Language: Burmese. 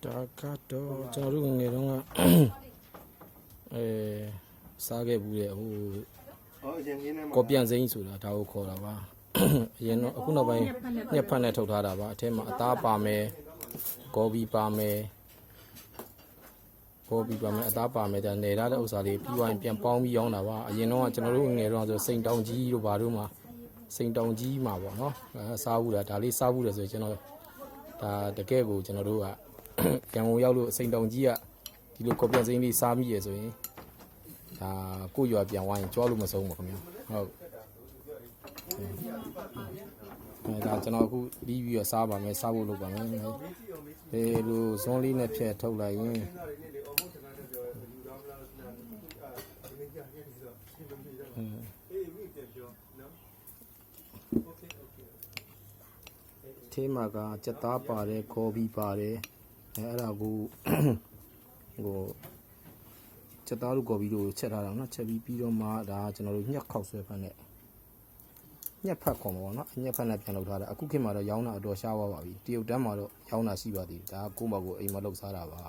ဒါကတော့ကျွန်တော်တို့ငယ်တုန်းကစားခဲ့ဘူးတဲ့ဟိုကော်ပြန်စိမ်းဆိုတာဒါကိုခေါ်တာပါအရင်တော့အခုနောက်ပိုင်းညက်ဖက်နဲ့ထုတ်ထားတာပါအထဲမှာအသားပါမယ်ဂေါ်ဘီပါမယ်အသားပါမယ်ဒါနေရတဲ့ဥစ္စာလေးပြီးသွားရင်ပြန်ပေါင်းပြီးရောင်းတာပါအရင်တော့ကျွန်တော်တို့ငယ်တော့ဆိုစိန်တောင်ကြီးတို့ဘာတို့မှာစိန်တောင်ကြီးမှာပေါ့နော်စားဘူးဒါလေးစားဘူးတယ်ဆိုကျွန်တော်ဒါတကယ်ကိုကျွန်တော်တို့ကကံကုန်ရောက်လို့စိန်တောင်ကြီးကဒီလိုကော်ပြန်စိမ်းလေးစားမိရဆိုရင်ဒါကိုရွာပြန်ဝိုင်းကြွားလို့မဆုံးပါခင်ဗျာဟုတ်ဒါကျွန်တော်အခုပြီးပြီးတော့စားပါမယ်စားဖို့လုပ်ပါမယ်ဒီလိုဇွန်လေးနဲ့ဖြည့်ထုတ်လိုက်ရင်ထဲမှာကစက်သားပါတယ်ခေါ်ပြီးပါတယ်အဲ့ဒါကိုဟိုစက်သားတို့ခေါ်ပြီးတို့ချက်ထားတာနော်ချက်ပြီးတော့မှဒါကျွန်တော်တို့ညှက်ခောက်ဆွဲဖက်နဲ့ညှက်ဖက်ခေါ်မှာပေါ့နော်ညှက်ဖက်နဲ့ပြန်လုပ်ထားတာအခုခေတ်မှာတော့ရောင်းတာအတော်ရှားသွားပါပြီတရုတ်တန်းမှာတော့ရောင်းတာရှိပါသေးတယ်ဒါကိုယ့်ဘာကိုအိမ်မှာလုပ်စားတာပါ